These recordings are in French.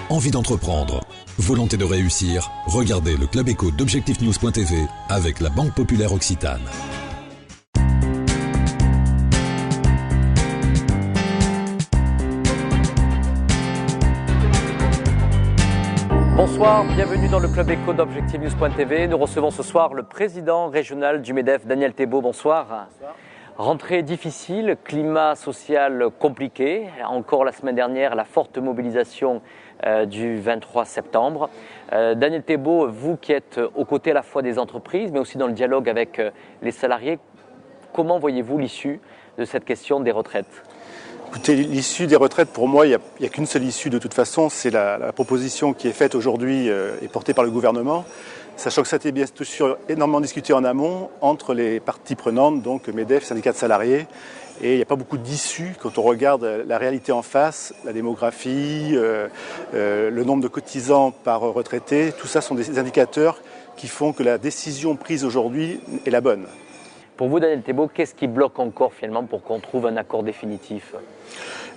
envie d'entreprendre, volonté de réussir, regardez le Club Éco d'Objectif-News.tv avec la Banque Populaire Occitane. Bonsoir, bienvenue dans le Club Éco d'Objectif-News.tv. Nous recevons ce soir le président régional du MEDEF, Daniel Thébault. Bonsoir. Bonsoir. Rentrée difficile, climat social compliqué. Encore la semaine dernière, la forte mobilisation du 23 septembre. Daniel Thébault, vous qui êtes aux côtés à la fois des entreprises, mais aussi dans le dialogue avec les salariés, comment voyez-vous l'issue de cette question des retraites ? Écoutez, l'issue des retraites, pour moi, il n'y a qu'une seule issue de toute façon, c'est la proposition qui est faite aujourd'hui et portée par le gouvernement, sachant que ça a été bien sûr énormément discuté en amont entre les parties prenantes, donc MEDEF, syndicats de salariés, et il n'y a pas beaucoup d'issues quand on regarde la réalité en face, la démographie, le nombre de cotisants par retraité, tout ça sont des indicateurs qui font que la décision prise aujourd'hui est la bonne. Pour vous, Daniel Thébault, qu'est-ce qui bloque encore finalement pour qu'on trouve un accord définitif ?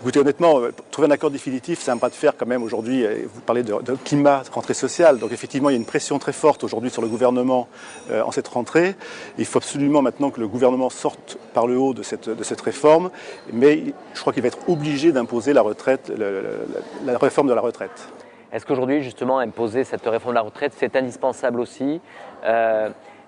Écoutez, honnêtement, trouver un accord définitif, c'est un bras de fer quand même aujourd'hui. Vous parlez de climat, de rentrée sociale. Donc effectivement, il y a une pression très forte aujourd'hui sur le gouvernement en cette rentrée. Il faut absolument maintenant que le gouvernement sorte par le haut de cette réforme. Mais je crois qu'il va être obligé d'imposer la retraite, la réforme de la retraite. Est-ce qu'aujourd'hui, justement, imposer cette réforme de la retraite, c'est indispensable aussi ?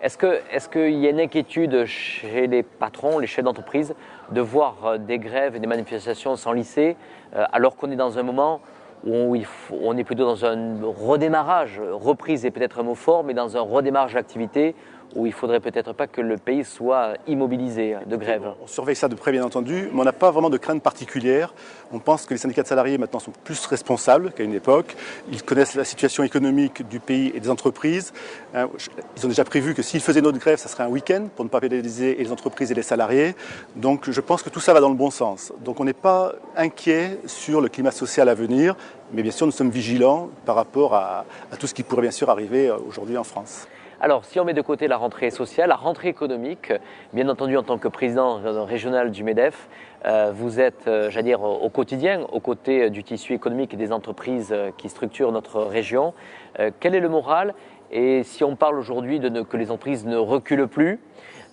Est-ce qu'il y a une inquiétude chez les patrons, les chefs d'entreprise, de voir des grèves et des manifestations s'enlicer, alors qu'on est dans un moment où on est plutôt dans un redémarrage, reprise est peut-être un mot fort, mais dans un redémarrage d'activité où il ne faudrait peut-être pas que le pays soit immobilisé de grève. On surveille ça de près, bien entendu, mais on n'a pas vraiment de crainte particulière. On pense que les syndicats de salariés maintenant sont plus responsables qu'à une époque. Ils connaissent la situation économique du pays et des entreprises. Ils ont déjà prévu que s'ils faisaient une autre grève, ça serait un week-end pour ne pas pénaliser les entreprises et les salariés. Donc je pense que tout ça va dans le bon sens. Donc on n'est pas inquiet sur le climat social à venir, mais bien sûr nous sommes vigilants par rapport à tout ce qui pourrait bien sûr arriver aujourd'hui en France. Alors, si on met de côté la rentrée sociale, la rentrée économique, bien entendu, en tant que président régional du MEDEF, vous êtes, j'allais dire, au quotidien, aux côtés du tissu économique et des entreprises qui structurent notre région. Quel est le moral ? Et si on parle aujourd'hui que les entreprises ne reculent plus,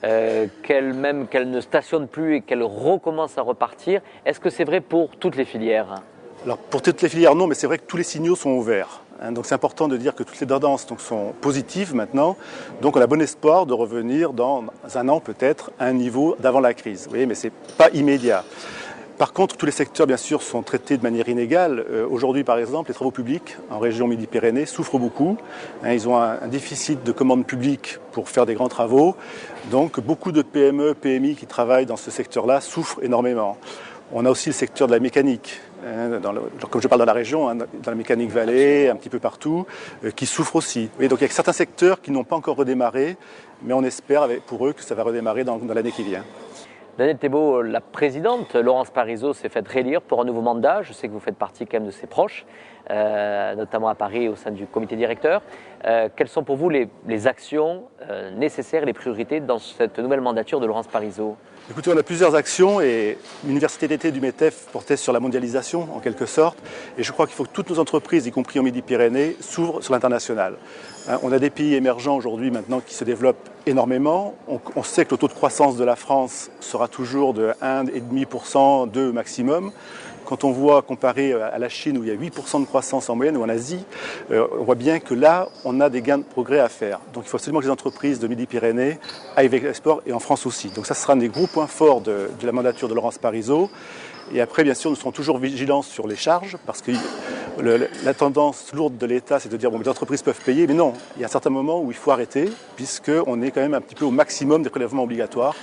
qu'elles ne stationnent plus et qu'elles recommencent à repartir, est-ce que c'est vrai pour toutes les filières ? Alors, pour toutes les filières, non, mais c'est vrai que tous les signaux sont ouverts. Donc c'est important de dire que toutes les tendances sont positives maintenant. Donc on a bon espoir de revenir dans un an peut-être à un niveau d'avant la crise. Vous voyez, mais ce n'est pas immédiat. Par contre, tous les secteurs, bien sûr, sont traités de manière inégale. Aujourd'hui, par exemple, les travaux publics en région Midi-Pyrénées souffrent beaucoup. Ils ont un déficit de commandes publiques pour faire des grands travaux. Donc beaucoup de PME, PMI qui travaillent dans ce secteur-là souffrent énormément. On a aussi le secteur de la mécanique, comme je parle dans la région, dans la mécanique vallée, un petit peu partout, qui souffre aussi. Et donc il y a certains secteurs qui n'ont pas encore redémarré, mais on espère pour eux que ça va redémarrer dans l'année qui vient. Daniel Thébault, la présidente Laurence Parisot s'est faite réélire pour un nouveau mandat. Je sais que vous faites partie quand même de ses proches, notamment à Paris au sein du comité directeur. Quelles sont pour vous les actions nécessaires, les priorités dans cette nouvelle mandature de Laurence Parisot ? Écoutez, on a plusieurs actions et l'université d'été du MEDEF portait sur la mondialisation en quelque sorte. Et je crois qu'il faut que toutes nos entreprises, y compris en Midi-Pyrénées, s'ouvrent sur l'international. On a des pays émergents aujourd'hui maintenant qui se développent énormément. On sait que le taux de croissance de la France sera toujours de 1,5%, 2% maximum. Quand on voit comparé à la Chine où il y a 8% de croissance en moyenne ou en Asie, on voit bien que là, on a des gains de progrès à faire. Donc il faut absolument que les entreprises de Midi-Pyrénées aillent avec l'export et en France aussi. Donc ça sera un des gros points forts de la mandature de Laurence Parisot. Et après, bien sûr, nous serons toujours vigilants sur les charges parce que la tendance lourde de l'État, c'est de dire bon, les entreprises peuvent payer. Mais non, il y a un certain moment où il faut arrêter puisqu'on est quand même un petit peu au maximum des prélèvements obligatoires.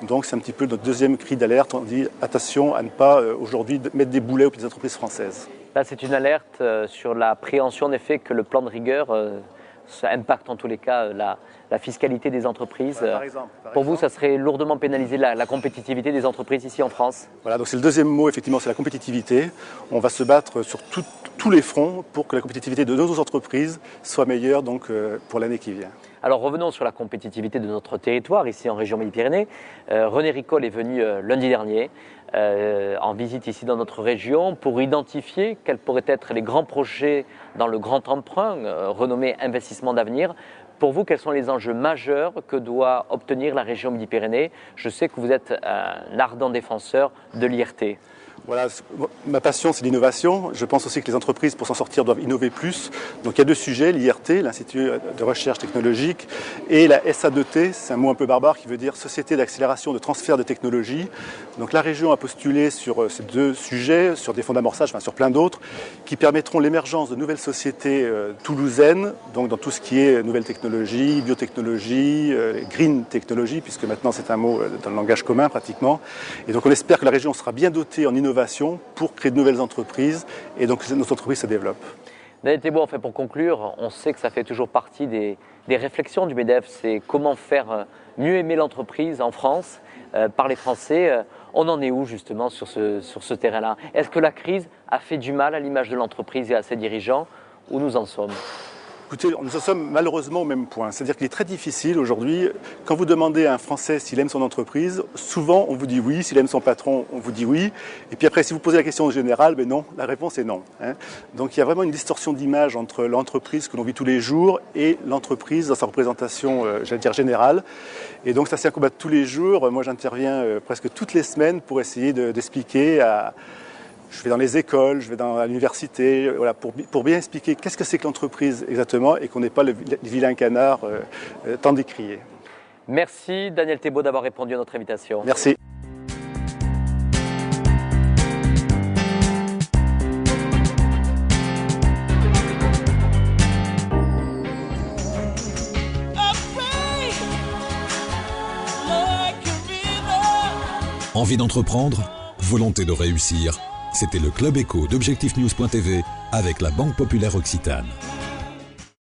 Donc c'est un petit peu notre deuxième cri d'alerte. On dit attention à ne pas aujourd'hui mettre des boulets aux petites entreprises françaises. Là, c'est une alerte sur la préhension en effet que le plan de rigueur ça impacte en tous les cas la fiscalité des entreprises. Voilà, par exemple. Vous, ça serait lourdement pénaliser la compétitivité des entreprises ici en France. Voilà, donc c'est le deuxième mot, effectivement, c'est la compétitivité. On va se battre sur tous les fronts pour que la compétitivité de nos entreprises soit meilleure donc, pour l'année qui vient. Alors revenons sur la compétitivité de notre territoire, ici en région Midi-Pyrénées. René Ricol est venu lundi dernier en visite ici dans notre région pour identifier quels pourraient être les grands projets dans le grand emprunt, renommé investissement d'avenir. Pour vous, quels sont les enjeux majeurs que doit obtenir la région Midi-Pyrénées? Je sais que vous êtes un ardent défenseur de l'IRT. Voilà, ma passion, c'est l'innovation. Je pense aussi que les entreprises, pour s'en sortir, doivent innover plus. Donc il y a deux sujets, l'IRT, l'Institut de recherche technologique, et la SA2T, c'est un mot un peu barbare qui veut dire Société d'accélération de transfert de technologie. Donc la région a postulé sur ces deux sujets, sur des fonds d'amorçage, enfin sur plein d'autres, qui permettront l'émergence de nouvelles sociétés toulousaines, donc dans tout ce qui est nouvelles technologies, biotechnologie, green technology, puisque maintenant c'est un mot dans le langage commun pratiquement. Et donc on espère que la région sera bien dotée en innovation pour créer de nouvelles entreprises et donc que nos entreprises se développent. Daniel Thébault, enfin pour conclure, on sait que ça fait toujours partie des réflexions du MEDEF, c'est comment faire mieux aimer l'entreprise en France par les Français. On en est où justement sur ce terrain-là? Est-ce que la crise a fait du mal à l'image de l'entreprise et à ses dirigeants? Où nous en sommes? Écoutez, nous en sommes malheureusement au même point. C'est-à-dire qu'il est très difficile aujourd'hui, quand vous demandez à un Français s'il aime son entreprise, souvent on vous dit oui, s'il aime son patron, on vous dit oui. Et puis après, si vous posez la question en général, ben non, la réponse est non. Donc il y a vraiment une distorsion d'image entre l'entreprise que l'on vit tous les jours et l'entreprise dans sa représentation, j'allais dire, générale. Et donc ça, c'est un combat de tous les jours. Moi, j'interviens presque toutes les semaines pour essayer d'expliquer à... Je vais dans les écoles, je vais à l'université, voilà, pour bien expliquer qu'est-ce que c'est que l'entreprise exactement et qu'on n'ait pas le vilain canard tant décrié. Merci Daniel Thébault d'avoir répondu à notre invitation. Merci. Envie d'entreprendre? Volonté de réussir? C'était le Club Éco d'Objectif News.tv avec la Banque Populaire Occitane.